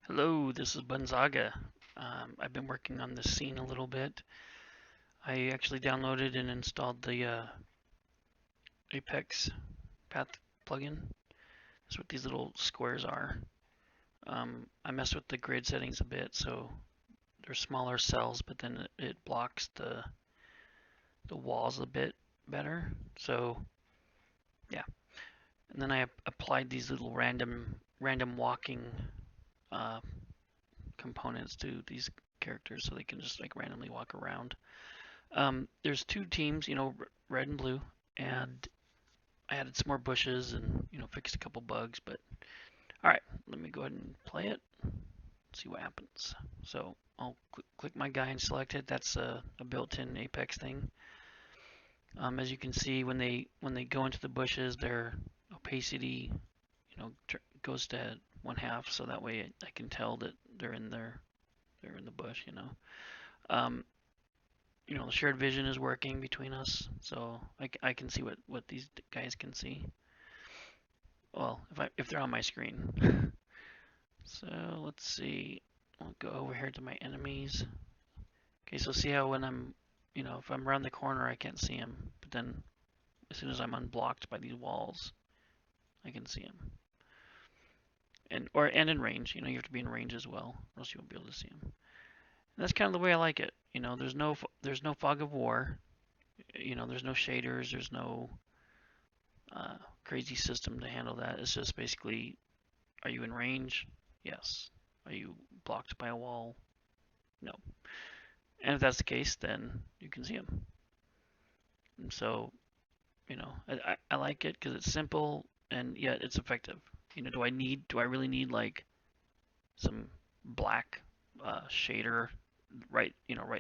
Hello, this is Bunzaga. I've been working on this scene a little bit. I actually downloaded and installed the Apex Path plugin. That's what these little squares are. I messed with the grid settings a bit, so they're smaller cells, but then it blocks the walls a bit better. So yeah, and then I applied these little random walking uh, components to these characters, so they can just like randomly walk around. There's two teams, red and blue, and I added some more bushes and fixed a couple bugs. But all right, let me go ahead and play it. See what happens. So I'll click my guy and select it. That's a built-in Apex thing. As you can see, when they go into the bushes, their opacity, goes to 1/2, so that way I can tell that they're in there. They're in the bush. Um, the shared vision is working between us, so I can see what these guys can see. Well, if they're on my screen. So let's see. I'll go over here to my enemies. Okay, so see how when if I'm around the corner, I can't see him, but then as soon as I'm unblocked by these walls, I can see him. And in range, you have to be in range as well, or else you won't be able to see him. And that's kind of the way I like it. There's no fog of war. There's no shaders. There's no crazy system to handle that. It's just basically, are you in range? Yes. Are you blocked by a wall? No. And if that's the case, then you can see them. And so, I like it because it's simple and yet it's effective. Do I really need like some black shader right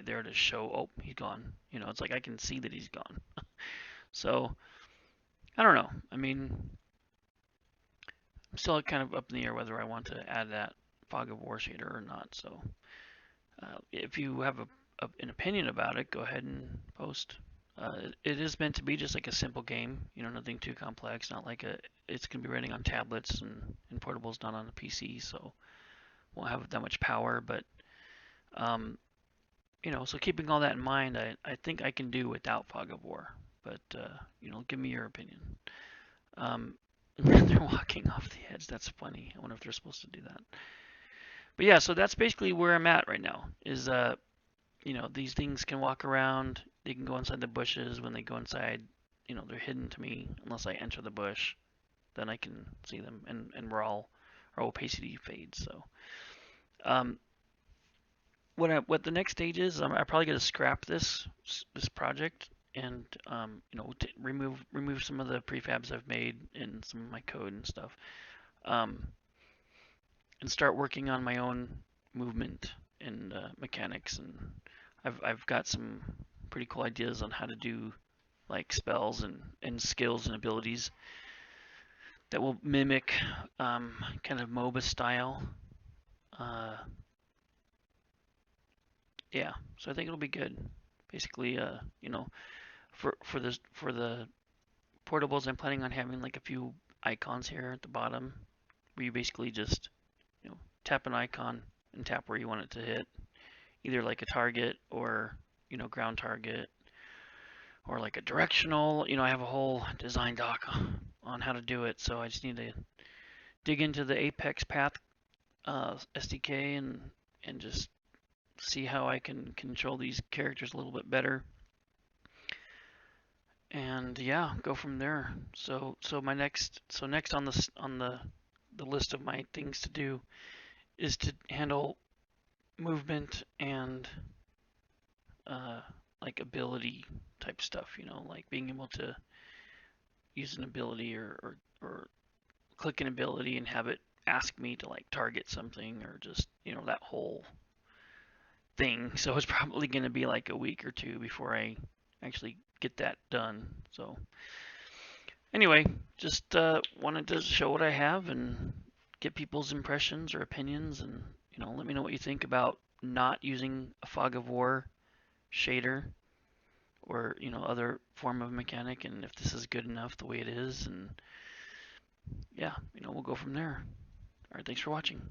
there to show, oh, he's gone. It's like I can see that he's gone. So, I don't know. I mean, I'm still kind of up in the air whether I want to add that fog of war shader or not. So if you have an opinion about it, go ahead and post. It is meant to be just like a simple game, nothing too complex. Not like it's going to be running on tablets and portables, not on a PC, so won't have that much power. But um, so keeping all that in mind, I think I can do without fog of war. But give me your opinion. Um, they're walking off the edge. That's funny. I wonder if they're supposed to do that. But yeah, so that's basically where I'm at right now. Is these things can walk around. They can go inside the bushes. When they go inside, they're hidden to me unless I enter the bush. Then I can see them, and our opacity fades. So, um, what the next stage is, I'm probably gonna scrap this project and remove some of the prefabs I've made and some of my code and stuff, um, and start working on my own movement and mechanics. And I've got some pretty cool ideas on how to do like spells and skills and abilities that will mimic kind of MOBA style. Uh, yeah, so I think it'll be good. Basically, for the portables, I'm planning on having like a few icons here at the bottom, where you basically just tap an icon and tap where you want it to hit, either like a target or ground target or like a directional. I have a whole design doc on how to do it, so I just need to dig into the Apex Path SDK and just see how I can control these characters a little bit better, and yeah, go from there. So next on the list of my things to do is to handle movement and uh, like ability type stuff. Like being able to use an ability or click an ability and have it ask me to like target something or just that whole thing. So it's probably going to be like a week or two before I actually get that done. So anyway, just wanted to show what I have and get people's impressions or opinions, and let me know what you think about not using a fog of war shader or other form of mechanic, and if this is good enough the way it is. And yeah, we'll go from there. All right, thanks for watching.